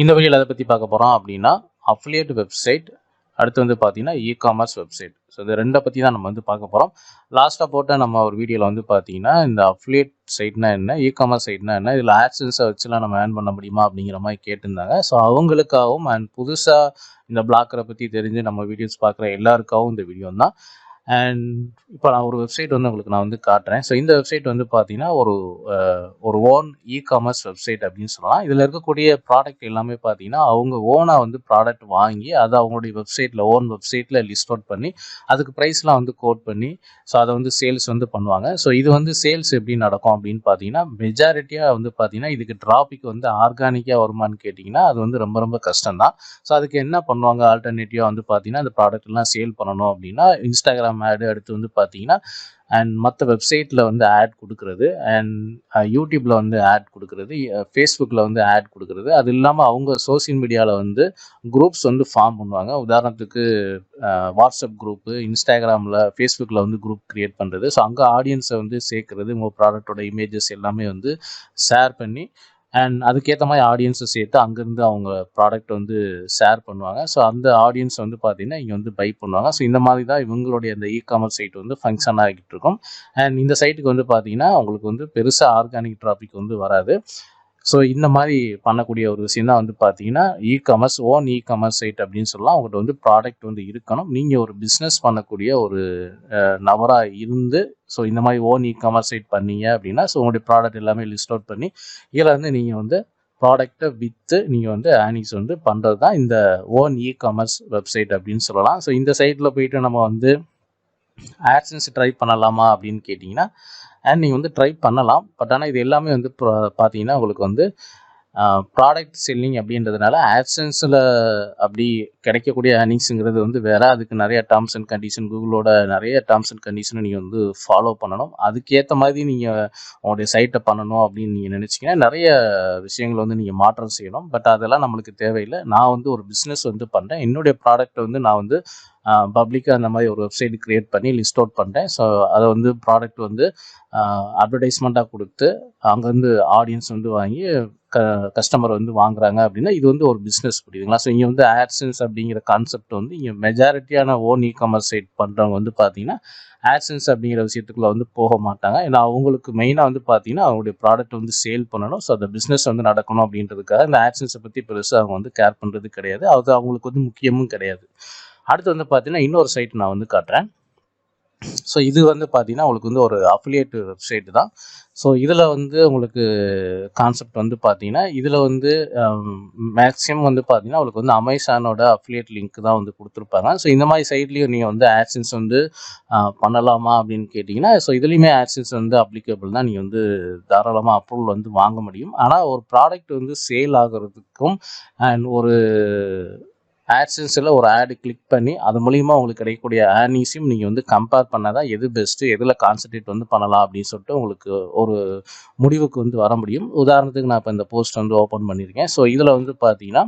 இந்த வீடியோவில் அதை பற்றி பார்க்க போகிறோம் அப்படின்னா அஃபிலியேட் வெப்சைட், அடுத்து வந்து பார்த்தீங்கன்னா இ-காமர்ஸ் வெப்சைட். ஸோ இந்த ரெண்டை பற்றி தான் நம்ம வந்து பார்க்க போகிறோம். லாஸ்ட்டாக போட்ட நம்ம ஒரு வீடியோவில் வந்து பார்த்தீங்கன்னா இந்த அஃபிலியேட் சைட்னா என்ன, இ-காமர்ஸ் சைட்னா என்ன, இதில் ஆட்சன்ஸை வச்சுலாம் நம்ம ஏர்ன் பண்ண முடியுமா அப்படிங்கிற மாதிரி கேட்டிருந்தாங்க. ஸோ அவங்களுக்காகவும் அண்ட் புதுசாக இந்த பிளாக்கரை பற்றி தெரிஞ்சு நம்ம வீடியோஸ் பார்க்குற எல்லாருக்காகவும் இந்த வீடியோ தான். அண்ட் இப்போ நான் ஒரு வெப்சைட் வந்து உங்களுக்கு நான் வந்து காட்டுறேன். ஸோ இந்த வெப்சைட் வந்து பார்த்தீங்கன்னா ஒரு ஓன் இ-காமர்ஸ் வெப்சைட் அப்படின்னு சொல்லலாம். இதில் இருக்கக்கூடிய ப்ராடக்ட் எல்லாமே பார்த்தீங்கன்னா அவங்க ஓனாக வந்து ப்ராடக்ட் வாங்கி அதை அவங்களுடைய வெப்சைட்டில் ஓன் வெப்சைட்டில் லிஸ்ட் அவுட் பண்ணி அதுக்கு ப்ரைஸ்லாம் வந்து கோட் பண்ணி ஸோ அதை வந்து சேல்ஸ் வந்து பண்ணுவாங்க. ஸோ இது வந்து சேல்ஸ் எப்படி நடக்கும் அப்படின்னு பார்த்தீங்கன்னா மெஜாரிட்டியாக வந்து பார்த்தீங்கன்னா இதுக்கு டிராபிக் வந்து ஆர்கானிக்காக வருமானு கேட்டிங்கன்னா அது வந்து ரொம்ப ரொம்ப கஷ்டம் தான். ஸோ அதுக்கு என்ன பண்ணுவாங்க, ஆல்டர்னேட்டிவாக வந்து பார்த்தீங்கன்னா அந்த ப்ராடக்ட்லாம் சேல் பண்ணணும் அப்படின்னா இன்ஸ்டாகிராம் ஆடு, அடுத்து வந்து பார்த்தீங்கன்னா அண்ட் மற்ற வெப்சைட்டில் வந்து ஆட் கொடுக்குறது, அண்ட் யூடியூப்பில் வந்து ஆட் கொடுக்குறது, ஃபேஸ்புக்கில் வந்து ஆட் கொடுக்குறது. அது இல்லாமல் அவங்க சோசியல் மீடியாவில் வந்து குரூப்ஸ் வந்து ஃபார்ம் பண்ணுவாங்க. உதாரணத்துக்கு வாட்ஸ்அப் குரூப்பு, இன்ஸ்டாகிராமில், ஃபேஸ்புக்கில் வந்து குரூப் க்ரியேட் பண்ணுறது. ஸோ அங்கே ஆடியன்ஸை வந்து சேர்க்குறது, உங்கள் ப்ராடக்டோட இமேஜஸ் எல்லாமே வந்து ஷேர் பண்ணி அண்ட் அதுக்கேற்ற மாதிரி ஆடியன்ஸை சேர்த்து அங்கேருந்து அவங்க ப்ராடக்ட் வந்து ஷேர் பண்ணுவாங்க. ஸோ அந்த ஆடியன்ஸ் வந்து பார்த்திங்கன்னா இங்கே வந்து பை பண்ணுவாங்க. ஸோ இந்த மாதிரி தான் இவங்களுடைய அந்த இ-காமர்ஸ் சைட் வந்து ஃபங்க்ஷன் ஆகிட்டு இருக்கும். அண்ட் இந்த சைட்டுக்கு வந்து பார்த்திங்கன்னா உங்களுக்கு வந்து பெருசாக ஆர்கானிக் டிராபிக் வந்து வராது. ஸோ இந்த மாதிரி பண்ணக்கூடிய ஒரு விஷயம் தான் வந்து பார்த்தீங்கன்னா இ-காமர்ஸ், ஓன் இ-காமர்ஸ் சைட் அப்படின்னு சொல்லலாம். அவங்கள்ட்ட வந்து ப்ராடக்ட் வந்து இருக்கணும். நீங்கள் ஒரு பிஸ்னஸ் பண்ணக்கூடிய ஒரு நபராக இருந்து ஸோ இந்த மாதிரி ஓன் இ-காமர்ஸ் சைட் பண்ணீங்க அப்படின்னா ஸோ உங்களுடைய ப்ராடக்ட் எல்லாமே லிஸ்ட் அவுட் பண்ணி இதில் வந்து நீங்கள் வந்து ப்ராடக்டை விற்று நீங்கள் வந்து ஏர்னிங்ஸ் வந்து பண்ணுறது தான் இந்த ஓன் இ-காமர்ஸ் வெப்சைட் அப்படின்னு சொல்லலாம். ஸோ இந்த சைட்டில் போயிட்டு நம்ம வந்து ஆட்சன்ஸ் ட்ரை பண்ணலாமா அப்படின்னு கேட்டிங்கன்னா அண்ட் நீங்கள் வந்து ட்ரை பண்ணலாம். பட் ஆனால் இது எல்லாமே வந்து பார்த்தீங்கன்னா உங்களுக்கு வந்து ப்ராடக்ட் செல்லிங் அப்படின்றதுனால ஆட்சன்ஸில் அப்படி கிடைக்கக்கூடிய ஏர்னிங்ஸுங்கிறது வந்து வேறு. அதுக்கு நிறைய டேர்ம்ஸ் அண்ட் கண்டிஷன், கூகுளோட நிறைய டேர்ம்ஸ் அண்ட் கண்டிஷனை நீங்கள் வந்து ஃபாலோ பண்ணணும். அதுக்கேற்ற மாதிரி நீங்கள் உங்களுடைய சைட்டை பண்ணணும் அப்படின்னு நீங்கள் நினச்சிங்கன்னா நிறைய விஷயங்கள் வந்து நீங்கள் மாற்றம் செய்யணும். பட் அதெல்லாம் நம்மளுக்கு தேவையில்லை. நான் வந்து ஒரு பிஸ்னஸ் வந்து பண்ணுறேன். என்னுடைய ப்ராடக்ட்டை வந்து நான் வந்து பப்ளிக்காக அந்த மாதிரி ஒரு வெப்சைட் க்ரியேட் பண்ணி லிஸ்ட் அவுட் பண்ணுறேன். ஸோ அதை வந்து ப்ராடக்ட் வந்து அட்வர்டைஸ்மெண்ட்டாக கொடுத்து அங்கேருந்து ஆடியன்ஸ் வந்து வாங்கி கஸ்டமர் வந்து வாங்குறாங்க அப்படின்னா இது வந்து ஒரு பிஸ்னஸ், புரியுதுங்களா? ஸோ இங்கே வந்து ஆட்சன்ஸ் அப்படிங்கிற கான்செப்ட் வந்து இங்கே மெஜாரிட்டியான ஓன் இ-காமர்ஸ் சைட் பண்ணுறவங்க வந்து பார்த்தீங்கன்னா ஆட்சன்ஸ் அப்படிங்கிற விஷயத்துக்குள்ள வந்து போக மாட்டாங்க. ஏன்னா அவங்களுக்கு மெயினாக வந்து பார்த்தீங்கன்னா அவங்களுடைய ப்ராடக்ட் வந்து சேல் பண்ணணும். ஸோ அந்த பிஸ்னஸ் வந்து நடக்கணும் அப்படின்றதுக்காக இந்த ஆட்சன்ஸை பற்றி பெருசாக அவங்க வந்து கேர் பண்ணுறது கிடையாது. அது அவங்களுக்கு வந்து முக்கியமும் கிடையாது. அடுத்து வந்து பார்த்தீங்கன்னா இன்னொரு சைட் நான் வந்து காட்டுறேன். ஸோ இது வந்து பார்த்தீங்கன்னா உங்களுக்கு வந்து ஒரு அஃபிலியேட் வெப்சைட் தான். ஸோ இதில் வந்து உங்களுக்கு கான்செப்ட் வந்து பார்த்தீங்கன்னா இதில் வந்து மேக்ஸிமம் வந்து பார்த்தீங்கன்னா உங்களுக்கு வந்து அமேசானோட அஃபிலியேட் லிங்க் தான் வந்து கொடுத்துருப்பாங்க. ஸோ இந்த மாதிரி சைட்லேயும் நீங்கள் வந்து ஆட்சன்ஸ் வந்து பண்ணலாமா அப்படின்னு கேட்டிங்கன்னா ஸோ இதுலேயுமே ஆட்சன்ஸ் வந்து அப்ளிகபிள் தான். நீங்கள் வந்து தாராளமாக அப்ரூவல் வந்து வாங்க முடியும். ஆனால் ஒரு ப்ராடக்ட் வந்து சேல் ஆகிறதுக்கும் அண்ட் ஒரு ஆட்சன்ஸில் ஒரு ஆடு கிளிக் பண்ணி அது மூலிமா உங்களுக்கு கிடைக்கக்கூடிய ஏர்னிங்ஸையும் நீங்கள் வந்து கம்பேர் பண்ணாதான் எது பெஸ்ட்டு, எதில் கான்சன்ட்ரேட் வந்து பண்ணலாம் அப்படின்னு சொல்லிட்டு உங்களுக்கு ஒரு முடிவுக்கு வந்து வர முடியும். உதாரணத்துக்கு நான் இப்போ இந்த போஸ்ட் வந்து ஓப்பன் பண்ணியிருக்கேன். ஸோ இதில் வந்து பார்த்தீங்கன்னா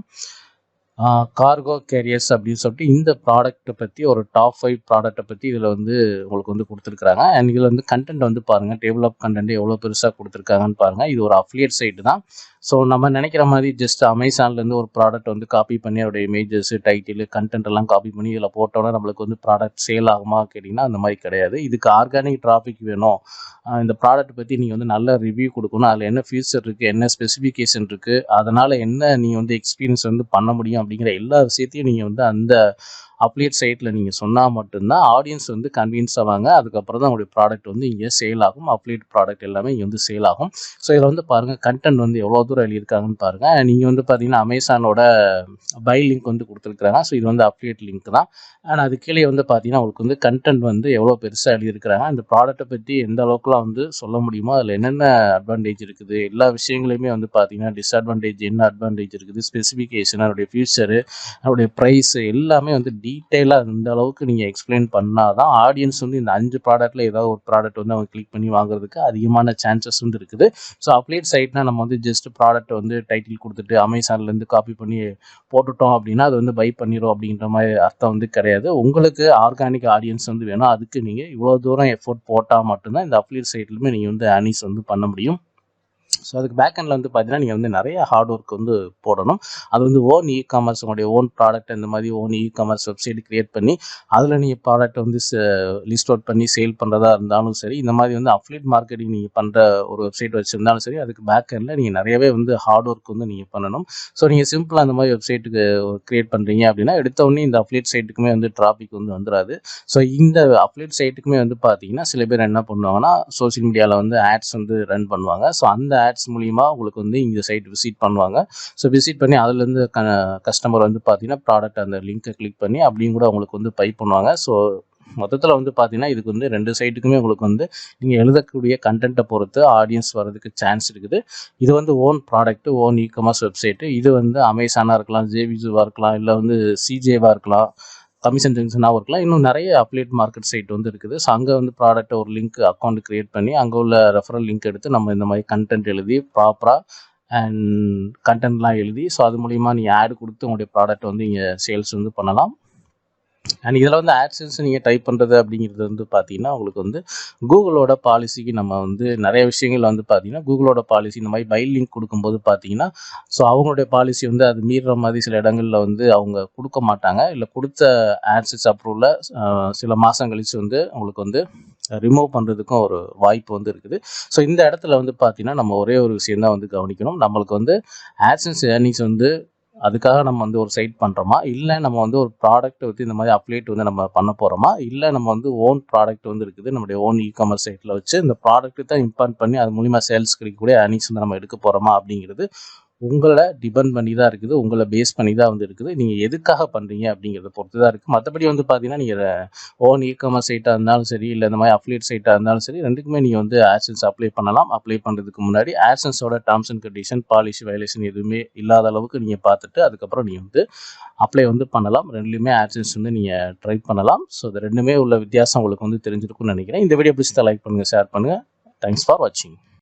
கார்கோ கேரியர்ஸ் அப்படின்னு சொல்லிட்டு இந்த ப்ராடக்ட்டை பற்றி ஒரு டாப் 5 ப்ராடக்ட்டை பற்றி இதில் வந்து உங்களுக்கு வந்து கொடுத்துருக்குறாங்க. அண்ட் இதில் வந்து கண்டென்ட் வந்து பாருங்கள், டேபிள் ஆஃப் கண்டென்ட் எவ்வளோ பெருசாக கொடுத்துருக்காங்கன்னு பாருங்கள். இது ஒரு அஃபிலியேட் சைட்டு தான். ஸோ நம்ம நினைக்கிற மாதிரி ஜஸ்ட் அமேசான்லேருந்து ஒரு ப்ராடக்ட் வந்து காப்பி பண்ணி அதோடைய இமேஜஸ், டைட்டில், கண்டென்ட் எல்லாம் காப்பி பண்ணி இதில் போட்டோன்னா நம்மளுக்கு வந்து ப்ராடக்ட் சேல் ஆகுமா கேட்டிங்கன்னா அந்த மாதிரி கிடையாது. இதுக்கு ஆர்கானிக் டிராஃபிக் வேணும். இந்த ப்ராடக்ட் பற்றி நீங்கள் வந்து நல்ல ரிவ்யூ கொடுக்கணும். அதில் என்ன ஃபியூச்சர் இருக்குது, என்ன ஸ்பெசிஃபிகேஷன் இருக்குது, அதனால் என்ன நீங்கள் வந்து எக்ஸ்பீரியன்ஸ் வந்து பண்ண முடியும் அப்படிங்கிற எல்லா விஷயத்தையும் நீங்கள் வந்து அந்த அப்ளியேட் சைட்டில் நீங்கள் சொன்னால் மட்டும்தான் ஆடியன்ஸ் வந்து கன்வின்ஸ் ஆவாங்க. அதுக்கப்புறம் தான் உங்களுடைய ப்ராடக்ட் வந்து இங்கே சேல் ஆகும். அப்ளியேட் ப்ராடக்ட் எல்லாமே இங்கே வந்து சேல் ஆகும். ஸோ இதில் வந்து பாருங்கள் கண்டென்ட் வந்து எவ்வளோ தூரம் எழுதியிருக்காங்கன்னு பாருங்கள். நீங்கள் வந்து பார்த்தீங்கன்னா அமேசானோட பை லிங்க் வந்து கொடுத்துருக்குறாங்க. ஸோ இது வந்து அப்ளியேட் லிங்க் தான். அண்ட் அது கீழே வந்து பார்த்தீங்கன்னா உங்களுக்கு வந்து கண்டென்ட் வந்து எவ்வளோ பெருசாக எழுதியிருக்கிறாங்க, அந்த ப்ராடக்ட்டை பற்றி எந்த அளவுக்குலாம் வந்து சொல்ல முடியுமோ, அதில் என்னென்ன அட்வான்டேஜ் இருக்குது, எல்லா விஷயங்களையுமே வந்து பார்த்தீங்கன்னா டிஸ்அட்வான்டேஜ் என்ன அட்வான்டேஜ் இருக்குது, ஸ்பெசிஃபிகேஷன், அதோடைய ஃபியூச்சரு, அதோடைய ப்ரைஸ் எல்லாமே வந்து டீட்டெயிலாக இந்த அளவுக்கு நீங்கள் எக்ஸ்பிளைன் பண்ணால் தான் ஆடியன்ஸ் வந்து இந்த 5 ப்ராடக்ட்டில் ஏதாவது ஒரு ப்ராடக்ட் வந்து அவங்க கிளிக் பண்ணி வாங்குறதுக்கு அதிகமான சான்சஸ் வந்து இருக்குது. ஸோ அப்ளியேட் சைட்னா நம்ம வந்து ஜஸ்ட் ப்ராடக்ட் வந்து டைட்டில் கொடுத்துட்டு அமேசான்லேருந்து காப்பி பண்ணி போட்டுட்டோம் அப்படின்னா அது வந்து பை பண்ணிடும் அப்படின்ற மாதிரி அர்த்தம் வந்து கிடையாது. உங்களுக்கு ஆர்கானிக் ஆடியன்ஸ் வந்து வேணும். அதுக்கு நீங்கள் இவ்வளோ தூரம் எஃபோர்ட் போட்டால் மட்டும்தான் இந்த அப்ளியேட் சைட்லையுமே நீங்கள் வந்து ஏர்னிங்ஸ் வந்து பண்ண முடியும். ஸோ அதுக்கு பேக் எண்டில் வந்து பார்த்தீங்கன்னா நீங்கள் வந்து நிறைய ஹார்ட் ஒர்க் வந்து போடணும். அது வந்து ஓன் இ-காமர்ஸ் உங்களுடைய ஓன் ப்ராடக்ட் இந்த மாதிரி ஓன் இ-காமர்ஸ் வெப்சைட் கிரியேட் பண்ணி அதில் நீங்கள் ப்ராடக்ட் வந்து லிஸ்ட் அவுட் பண்ணி சேல் பண்ணுறதா இருந்தாலும் சரி, இந்த மாதிரி வந்து அஃபிலியேட் மார்க்கெட்டிங் நீங்கள் பண்ணுற ஒரு வெப்சைட் வச்சுருந்தாலும் சரி, அதுக்கு பேக் எண்டில் நீங்கள் நிறையவே வந்து ஹார்ட் ஒர்க் வந்து நீங்கள் பண்ணணும். ஸோ நீங்கள் சிம்பிளாக அந்த மாதிரி வெப்சைட்டுக்கு கிரியேட் பண்ணுறீங்க அப்படின்னா எடுத்தவொடனே இந்த அஃபிலியேட் சைட்டுக்குமே வந்து டிராஃபிக் வந்து வந்துடாது. ஸோ இந்த அஃபிலியேட் சைட்டுக்குமே வந்து பார்த்தீங்கன்னா சில பேர் என்ன பண்ணுவாங்கன்னா சோஷியல் மீடியாவில் வந்து ஆட்ஸ் வந்து ரன் பண்ணுவாங்க. ஸோ அந்த ஆட்ஸ் மூலிமா உங்களுக்கு வந்து இந்த சைட் விசிட் பண்ணுவாங்க. ஸோ விசிட் பண்ணி அதுலேருந்து கஸ்டமர் வந்து பார்த்தீங்கன்னா ப்ராடக்ட் அந்த லிங்க்கை கிளிக் பண்ணி அப்படியும் கூட உங்களுக்கு வந்து பை பண்ணுவாங்க. ஸோ மொத்தத்தில் வந்து பார்த்தீங்கன்னா இதுக்கு வந்து 2 சைட்டுக்குமே உங்களுக்கு வந்து நீங்கள் எழுதக்கூடிய கண்டென்ட்டை பொறுத்து ஆடியன்ஸ் வரதுக்கு சான்ஸ் இருக்குது. இது வந்து own product, own e-commerce website. இது வந்து அமேசானாக இருக்கலாம், ஜேவிஸுவாக இருக்கலாம், இல்லை வந்து சிஜேவாக இருக்கலாம், கமிஷன் ஜங்ஷனாகவும் இருக்கலாம். இன்னும் நிறைய அஃபிலியேட் மார்க்கெட் சைட் வந்து இருக்குது. ஸோ அங்கே வந்து ப்ராடக்ட்டை ஒரு லிங்க் அக்கௌண்ட் கிரியேட் பண்ணி அங்கே உள்ள ரெஃபரல் லிங்க் எடுத்து நம்ம இந்த மாதிரி கண்டென்ட் எழுதி ப்ராப்பராக அண்ட் கண்டென்ட்லாம் எழுதி ஸோ அது மூலிமா நீங்கள் ஆட் கொடுத்து உங்களுடைய ப்ராடக்ட் வந்து இங்கே சேல்ஸ் வந்து பண்ணலாம். அண்ட் இதில் வந்து ஆட்சன்ஸ் நீங்கள் டைப் பண்ணுறது அப்படிங்கிறது வந்து பார்த்தீங்கன்னா உங்களுக்கு வந்து கூகுளோட பாலிசிக்கு நம்ம வந்து நிறைய விஷயங்கள் வந்து பார்த்தீங்கன்னா கூகுளோட பாலிசி இந்த மாதிரி பை லிங்க் கொடுக்கும்போது பார்த்தீங்கன்னா ஸோ அவங்களுடைய பாலிசி வந்து அது மீறுற மாதிரி சில இடங்களில் வந்து அவங்க கொடுக்க மாட்டாங்க. இல்லை கொடுத்த ஆட்சன்ஸ் அப்ரூவில் சில மாதம் கழித்து வந்து உங்களுக்கு வந்து ரிமூவ் பண்ணுறதுக்கும் ஒரு வாய்ப்பு வந்து இருக்குது. ஸோ இந்த இடத்துல வந்து பார்த்தீங்கன்னா நம்ம ஒரே ஒரு விஷயம் தான் வந்து கவனிக்கணும். நம்மளுக்கு வந்து ஆட்சன்ஸ் ஏர்னிங்ஸ் வந்து அதுக்காக நம்ம வந்து ஒரு சைட் பண்ணுறோமா, இல்லை நம்ம வந்து ஒரு ப்ராடக்ட் வந்து இந்த மாதிரி அப்லேட் வந்து நம்ம பண்ண போகிறோமா, இல்லை நம்ம வந்து ஓன் ப்ராடக்ட் வந்து இருக்குது நம்மளுடைய ஓன் இ-காமர்ஸ் சைட்டில் வச்சு இந்த ப்ராடக்ட்டு தான் இம்பார்ட் பண்ணி அது மூலிமா சேல்ஸ் கிடைக்கக்கூடிய ஏர்னிங்ஸ் வந்து நம்ம எடுக்க போகிறோமா அப்படிங்கிறது உங்களை டிபெண்ட் பண்ணி தான் இருக்குது, உங்களை பேஸ் பண்ணி தான் வந்து இருக்குது. நீங்கள் எதுக்காக பண்ணுறீங்க அப்படிங்கிறத பொறுத்து தான் இருக்குது. மற்றபடி வந்து பார்த்தீங்கன்னா நீங்கள் ஓன் இ-காமர்ஸ் சைட்டாக இருந்தாலும் சரி, இல்லை இந்த மாதிரி அஃபிலியேட் சைட்டாக இருந்தாலும் சரி, ரெண்டுக்குமே நீங்கள் வந்து ஆட்சன்ஸ் அப்ளை பண்ணலாம். அப்ளை பண்ணுறதுக்கு முன்னாடி ஆட்சன்ஸோட terms and condition, policy, violation எதுவுமே இல்லாத அளவுக்கு நீங்கள் பார்த்துட்டு அதுக்கப்புறம் நீங்கள் வந்து அப்ளை வந்து பண்ணலாம். ரெண்டுலேயுமே ஆட்சன்ஸ் வந்து நீங்கள் ட்ரை பண்ணலாம். ஸோ இது ரெண்டுமே உள்ள வித்தியாசம் உங்களுக்கு வந்து தெரிஞ்சிருக்கும்னு நினைக்கிறேன். இந்த வீடியோ பிடிச்சா லைக் பண்ணுங்கள், ஷேர் பண்ணுங்கள். தேங்க்ஸ் ஃபார் வாட்சிங்.